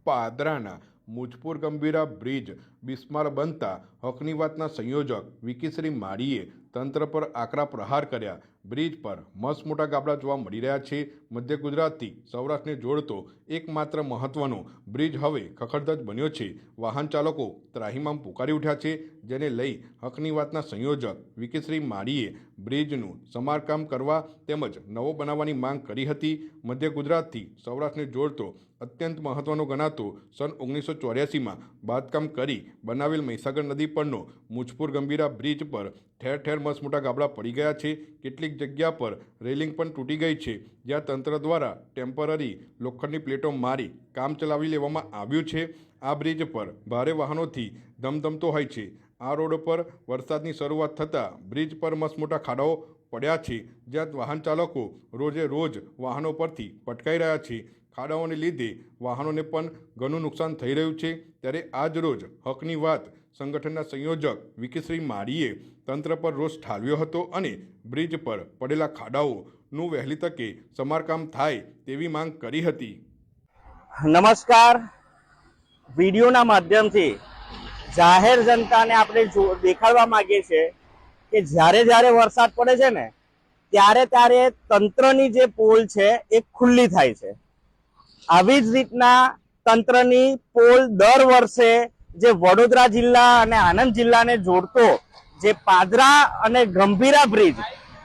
પાદરાના Mujpur Gambhira bridge બિસ્માર બનતા હકની વાતના સંયોજક વિકીશ્રી માળીએ તંત્ર પર આકરા પ્રહાર કર્યા। બ્રિજ પર મસ્ત મોટા ગાબડા જોવા મળી રહ્યા છે। મધ્ય ગુજરાતથી સૌરાષ્ટ્રને જોડતો એકમાત્ર મહત્વનો બ્રિજ હવે ખખડધજ બન્યો છે। વાહન ચાલકો ત્રાહિમામ પુકારી ઉઠ્યા છે, જેને લઈ હકની વાતના સંયોજક વિકીશ્રી માળીએ બ્રિજનું સમારકામ કરવા તેમજ નવો બનાવવાની માંગ કરી હતી। મધ્ય ગુજરાતથી સૌરાષ્ટ્રને જોડતો અત્યંત મહત્વનો ગણાતો સન 1984માં બાંધકામ કરી બનાવેલ મહીસાગર નદી પરનો મુજપુર ગંભીરા બ્રિજ પર ઠેર ઠેર મસ્ત મોટા ગાબડા પડી ગયા છે। કેટલીક જગ્યા પર રેલિંગ પણ તૂટી ગઈ છે, જ્યાં તંત્ર દ્વારા ટેમ્પરરી લોખંડની પ્લેટો મારી કામ ચલાવી લેવામાં આવ્યું છે। આ બ્રિજ પર ભારે વાહનોથી ધમધમતો હોય છે। આ રોડ પર વરસાદની શરૂઆત થતાં બ્રિજ પર મસ્ત મોટા ખાડાઓ પડ્યા છે, જ્યાં વાહન ચાલકો રોજે રોજ વાહનો પરથી પટકાઈ રહ્યા છે। ખાડાઓને લીધે વાહનોને પણ ઘણું નુકસાન થઈ રહ્યું છે। ત્યારે આજ રોજ હકની વાત સંગઠનના સંયોજક વિકીશ્રી માળીએ તંત્ર પર રોષ ઠાલવ્યો હતો અને બ્રિજ પર પડેલા ખાડાઓનું વહેલી તકે સમારકામ થાય તેવી માંગ કરી હતી। નમસ્કાર, વિડીયોના માધ્યમથી જાહેર જનતાને આપણે દેખાડવા માંગીએ છીએ કે જ્યારે જ્યારે વરસાદ પડે છે ને ત્યારે ત્યારે તંત્રની જે પોલ છે એ ખુલ્લી થાય છે। આવી જ રીતના તંત્રની પોલ દર વર્ષે જે વડોદરા જિલ્લા અને આણંદ જિલ્લાને જોડતો જે પાદરા અને ગંભીરા બ્રિજ,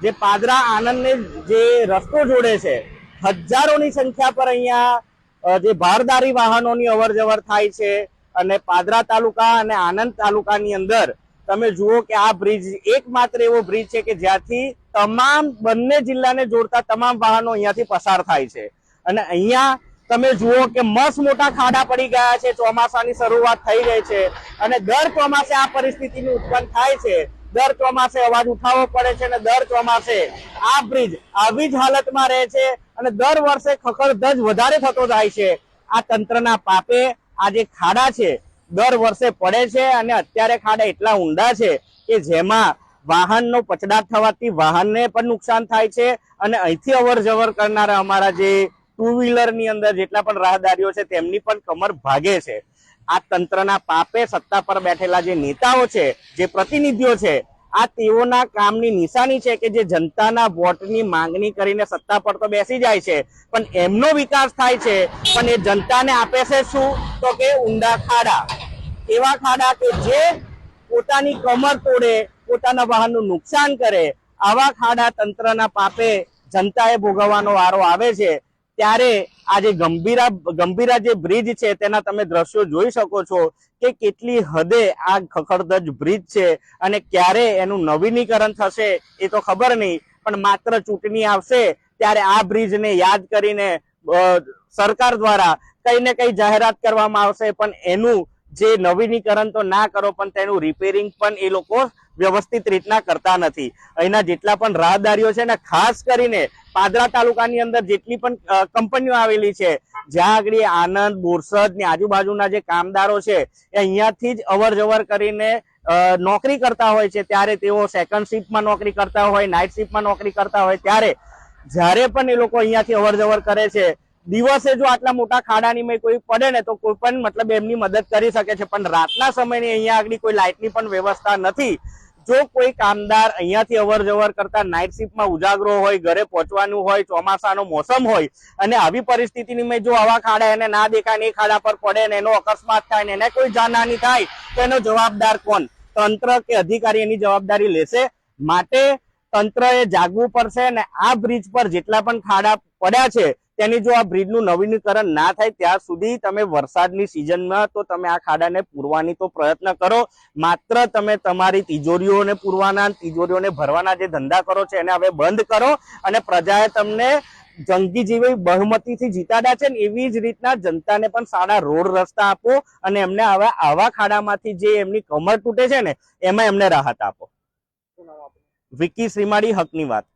જે પાદરા આણંદને જે રસ્તો જોડે છે, હજારોની સંખ્યા પર અહીંયા જે ભારદારી વાહનોની અવર જવર થાય છે। અને પાદરા તાલુકા અને આણંદ તાલુકાની અંદર તમે જુઓ કે આ બ્રિજ એકમાત્ર એવો બ્રિજ છે કે જ્યાંથી તમામ બંને જિલ્લાને જોડતા તમામ વાહનો અહીંયાથી પસાર થાય છે। અને અહીંયા તમે જુઓ કે મસ્ત મોટા ખાડા પડી ગયા છે। ચોમાસાની શરૂઆત થઈ ગઈ છે અને દર ચોમાસે આ પરિસ્થિતિનું ઉત્પન્ન થાય છે। દર ચોમાસે અવાજ ઉઠાવવો પડે છે અને દર ચોમાસે આ બ્રિજ આવી જ હાલતમાં રહે છે અને દર વર્ષે ખખડધજ વધારે થતો જાય છે। આ તંત્રના પાપે આ જે ખાડા છે દર વર્ષે પડે છે અને અત્યારે ખાડા એટલા ઊંડા છે કે જેમાં વાહનનો પછડાટ થવાથી વાહનને પણ નુકસાન થાય છે અને અહીંથી અવર જવર કરનારા અમારા જે ટુ વ્હીલરની અંદર જેટલા પણ રાહદારીઓ છે તેમની પણ કમર ભાગે છે। આ તંત્રના પાપે સત્તા પર બેઠેલા જે નેતાઓ છે, જે પ્રતિનિધિઓ છે, આ તેઓના કામની નિશાની છે કે જે જનતાના વોટની માંગણી કરીને સત્તા પર તો બેસી જાય છે પણ એમનો વિકાસ થાય છે પણ એ જનતાને આપે છે શું? તો કે ઊંડા ખાડા। એવા ખાડા કે જે પોતાની કમર તોડે, પોતાના વાહનનું નુકસાન કરે, આવા ખાડા તંત્રના પાપે જનતાએ ભોગવવાનો વારો આવે છે। ત્યારે આ જે ગંભીરા જે બ્રિજ છે તેના તમે દ્રશ્યો જોઈ શકો છો કે કેટલી હદે આ ખખડધજ બ્રિજ છે અને ક્યારે એનું નવીનીકરણ થશે એ તો ખબર નહીં, પણ માત્ર ચૂંટણી આવશે ત્યારે આ બ્રિજને યાદ કરીને સરકાર દ્વારા કઈ ને કઈ જાહેરાત કરવામાં આવશે, પણ એનું જે નવીનીકરણ તો ના કરો પણ તેનું રિપેરિંગ પણ એ લોકો વ્યવસ્થિત રીતના કરતા નથી। અહીંના જેટલા પણ રાહદારીઓ છે ને, ખાસ કરીને પાદરા તાલુકાની અંદર જેટલી પણ કંપનીઓ આવેલી છે, જ્યાં આગળ આણંદ, બોરસદ ની આજુબાજુના જે કામદારો છે એ અહીંયાથી જ અવર જવર કરીને નોકરી કરતા હોય છે। ત્યારે તેઓ સેકન્ડ શિફ્ટમાં નોકરી કરતા હોય, નાઇટ શિફ્ટમાં નોકરી કરતા હોય, ત્યારે જ્યારે પણ એ લોકો અહીંયાથી અવર જવર કરે છે, દિવસે જો આટલા મોટા ખાડાની કોઈ પડે ને તો કોઈ પણ મતલબ એમની મદદ કરી શકે છે, પણ રાતના સમયની અહીંયા આગળ કોઈ લાઇટની પણ વ્યવસ્થા નથી। જો કોઈ કામદાર અહીંયાથી અવર જવર કરતા નાઇટ શિફ્ટમાં ઉજાગરો હોય, ઘરે પહોંચવાનું હોય, ચોમાસાનો મોસમ હોય અને આવી પરિસ્થિતિની જો આવા ખાડા એને ના દેખાય ને એ ખાડા પર પડે ને એનો અકસ્માત થાય ને એને કોઈ જાનહાની થાય તો એનો જવાબદાર કોણ? તંત્ર કે અધિકારી એની જવાબદારી લેશે? માટે તંત્રએ જાગવું પડશે અને આ બ્રિજ પર જેટલા પણ ખાડા પડ્યા છે તેની જો આ બ્રિજનું નવીનીકરણ ના થાય ત્યાં સુધી તમે વરસાદની સિઝનમાં તો તમે આ ખાડાને પૂરવાની તો પ્રયત્ન કરો। માત્ર તમે તમારી તિજોરીઓને પૂરવાના, તિજોરીઓને ભરવાના જે ધંધા કરો છો એને હવે બંધ કરો અને પ્રજાએ તમને જંગી જેવી બહુમતીથી જીતાડ્યા છે ને એવી જ રીતના જનતાને પણ સારા રોડ રસ્તા આપો અને એમને હવે આવા ખાડામાંથી જે એમની કમર તૂટે છે ને એમાં એમને રાહત આપો। વિકીશ્રી માળી, હકની વાત।